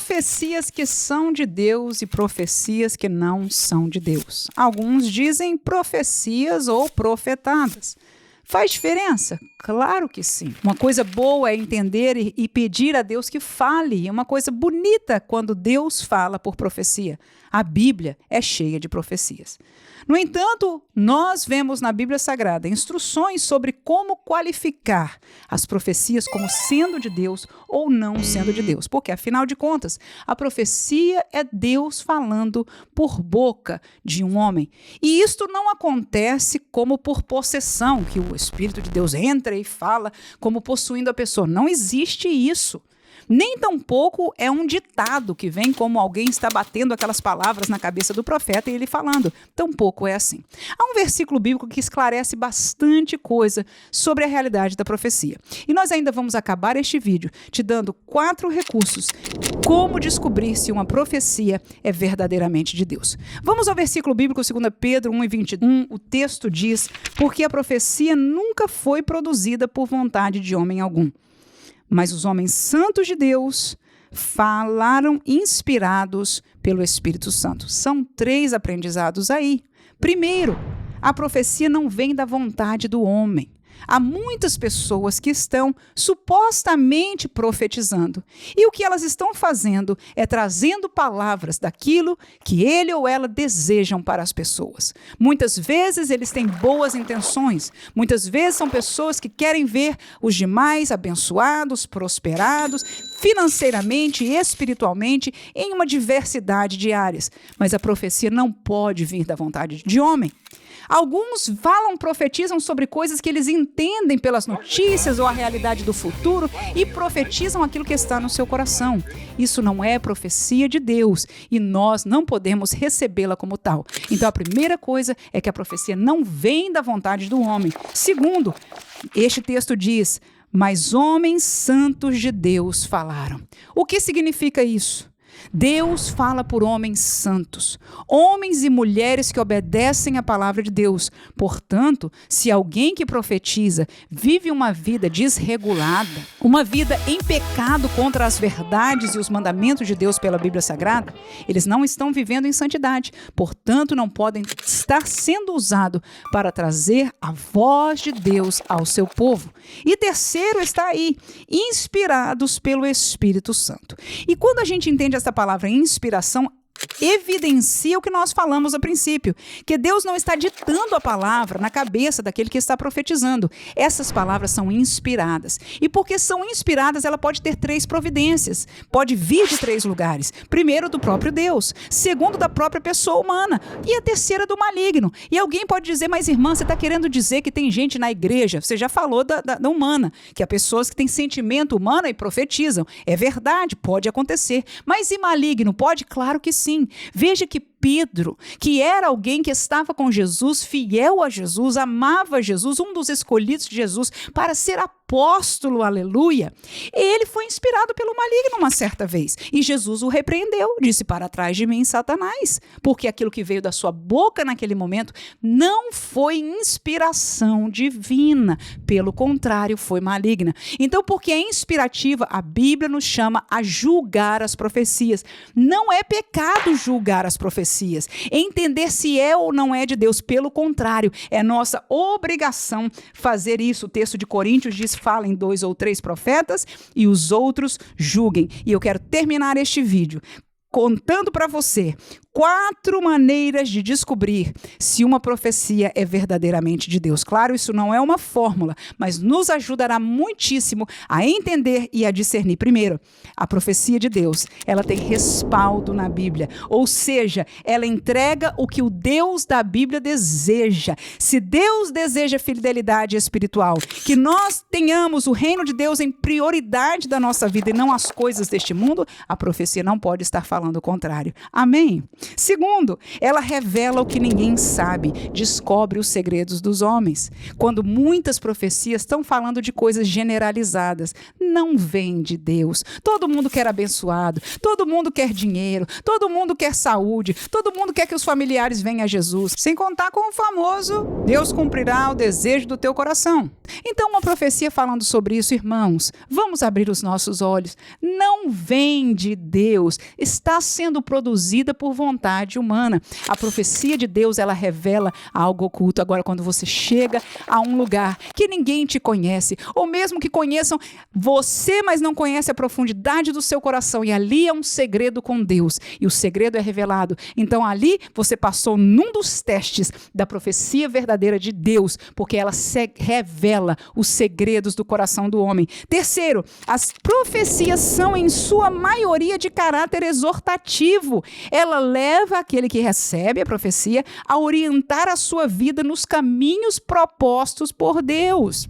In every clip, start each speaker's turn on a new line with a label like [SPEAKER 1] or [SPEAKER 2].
[SPEAKER 1] Profecias que são de Deus e profecias que não são de Deus. Alguns dizem profecias ou profetadas. Faz diferença? Claro que sim. Uma coisa boa é entender e pedir a Deus que fale. É uma coisa bonita quando Deus fala por profecia. A Bíblia é cheia de profecias. No entanto, nós vemos na Bíblia Sagrada instruções sobre como qualificar as profecias como sendo de Deus ou não sendo de Deus. Porque, afinal de contas, a profecia é Deus falando por boca de um homem. E isto não acontece como por possessão, que o Espírito de Deus entra e fala como possuindo a pessoa. Não existe isso. Nem tampouco é um ditado que vem como alguém está batendo aquelas palavras na cabeça do profeta e ele falando. Tampouco é assim. Há um versículo bíblico que esclarece bastante coisa sobre a realidade da profecia. E nós ainda vamos acabar este vídeo te dando 4 recursos como descobrir se uma profecia é verdadeiramente de Deus. Vamos ao versículo bíblico 2 Pedro 1:21. O texto diz: porque a profecia nunca foi produzida por vontade de homem algum. Mas os homens santos de Deus falaram inspirados pelo Espírito Santo. São 3 aprendizados aí. Primeiro, a profecia não vem da vontade do homem. Há muitas pessoas que estão supostamente profetizando. E o que elas estão fazendo é trazendo palavras daquilo que ele ou ela desejam para as pessoas. Muitas vezes eles têm boas intenções. Muitas vezes são pessoas que querem ver os demais abençoados, prosperados, financeiramente e espiritualmente, em uma diversidade de áreas. Mas a profecia não pode vir da vontade de homem. Alguns profetizam sobre coisas que eles entendem pelas notícias ou a realidade do futuro e profetizam aquilo que está no seu coração. Isso não é profecia de Deus e nós não podemos recebê-la como tal. Então a primeira coisa é que a profecia não vem da vontade do homem. Segundo, este texto diz: mas homens santos de Deus falaram. O que significa isso? Deus fala por homens santos, homens e mulheres que obedecem à palavra de Deus. Portanto, se alguém que profetiza vive uma vida desregulada, uma vida em pecado contra as verdades e os mandamentos de Deus pela Bíblia Sagrada, eles não estão vivendo em santidade. Portanto, não podem estar sendo usados para trazer a voz de Deus ao seu povo. E terceiro está aí, inspirados pelo Espírito Santo. E quando a gente entende essa palavra inspiração, evidencia o que nós falamos a princípio, que Deus não está ditando a palavra na cabeça daquele que está profetizando. Essas palavras são inspiradas. E porque são inspiradas, ela pode ter 3 providências. Pode vir de 3 lugares. Primeiro, do próprio Deus. Segundo, da própria pessoa humana. E a terceira, do maligno. E alguém pode dizer: mas irmã, você está querendo dizer que tem gente na igreja? Você já falou da humana, que há pessoas que têm sentimento humano e profetizam. É verdade, pode acontecer. Mas e maligno? Pode? Claro que sim. Veja que Pedro, que era alguém que estava com Jesus, fiel a Jesus, amava Jesus, um dos escolhidos de Jesus para ser apóstolo, aleluia, ele foi inspirado pelo maligno uma certa vez. E Jesus o repreendeu, disse: para trás de mim, Satanás, porque aquilo que veio da sua boca naquele momento não foi inspiração divina, pelo contrário, foi maligna. Então, porque é inspirativa, a Bíblia nos chama a julgar as profecias. Não é pecado julgar as profecias, entender se é ou não é de Deus. Pelo contrário, é nossa obrigação fazer isso. O texto de Coríntios diz: falem 2 ou 3 profetas e os outros julguem. E eu quero terminar este vídeo contando para você 4 maneiras de descobrir se uma profecia é verdadeiramente de Deus. Claro, isso não é uma fórmula, mas nos ajudará muitíssimo a entender e a discernir. Primeiro, a profecia de Deus, ela tem respaldo na Bíblia, ou seja, ela entrega o que o Deus da Bíblia deseja. Se Deus deseja fidelidade espiritual, que nós tenhamos o reino de Deus em prioridade da nossa vida e não as coisas deste mundo, a profecia não pode estar falando falando o contrário. Amém? Segundo, ela revela o que ninguém sabe, descobre os segredos dos homens. Quando muitas profecias estão falando de coisas generalizadas, não vem de Deus. Todo mundo quer abençoado, todo mundo quer dinheiro, todo mundo quer saúde, todo mundo quer que os familiares venham a Jesus. Sem contar com o famoso, Deus cumprirá o desejo do teu coração. Então, uma profecia falando sobre isso, irmãos, vamos abrir os nossos olhos. Não vem de Deus, está sendo produzida por vontade humana. A profecia de Deus, ela revela algo oculto. Agora, quando você chega a um lugar que ninguém te conhece, ou mesmo que conheçam você, mas não conhece a profundidade do seu coração, e ali é um segredo com Deus, e o segredo é revelado. Então, ali você passou num dos testes da profecia verdadeira de Deus, porque ela revela os segredos do coração do homem. Terceiro, as profecias são, em sua maioria, de caráter exortativo. Ela leva aquele que recebe a profecia a orientar a sua vida nos caminhos propostos por Deus.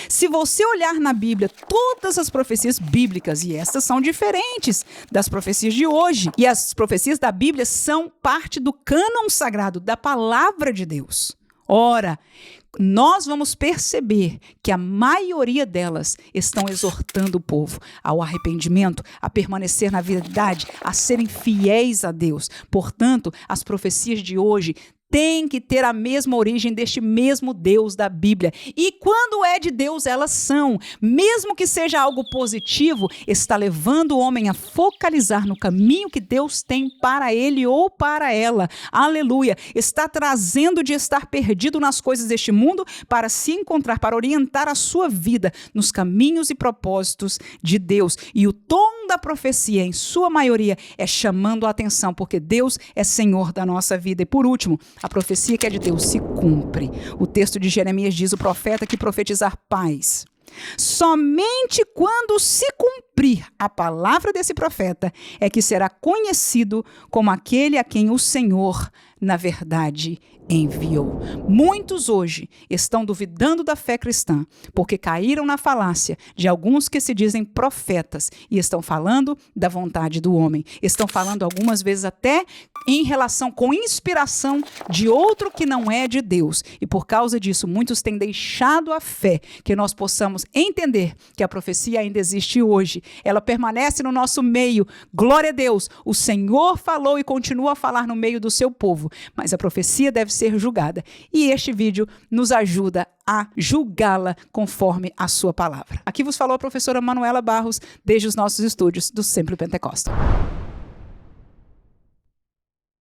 [SPEAKER 1] Se você olhar na Bíblia, todas as profecias bíblicas, e estas são diferentes das profecias de hoje, e as profecias da Bíblia são parte do cânon sagrado, da palavra de Deus. Ora, nós vamos perceber que a maioria delas estão exortando o povo ao arrependimento, a permanecer na verdade, a serem fiéis a Deus. Portanto, as profecias de hoje têm que ter a mesma origem deste mesmo Deus da Bíblia. E quando é de Deus, elas são. Mesmo que seja algo positivo, está levando o homem a focalizar no caminho que Deus tem para ele ou para ela. Aleluia! Está trazendo de estar perdido nas coisas deste mundo para se encontrar, para orientar a sua vida nos caminhos e propósitos de Deus. E o tom da profecia, em sua maioria, é chamando a atenção, porque Deus é Senhor da nossa vida. E por último, a profecia que é de Deus se cumpre. O texto de Jeremias diz: o profeta que profetizar paz. Somente quando se cumprir a palavra desse profeta é que será conhecido como aquele a quem o Senhor, na verdade, enviou. Muitos hoje estão duvidando da fé cristã porque caíram na falácia de alguns que se dizem profetas e estão falando da vontade do homem. Estão falando algumas vezes até em relação com inspiração de outro que não é de Deus. E por causa disso, muitos têm deixado a fé, que nós possamos entender que a profecia ainda existe hoje. Ela permanece no nosso meio. Glória a Deus. O Senhor falou e continua a falar no meio do seu povo, mas a profecia deve ser julgada. E este vídeo nos ajuda a julgá-la conforme a sua palavra. Aqui vos falou a professora Manuela Barros, desde os nossos estúdios do Sempre Pentecostal.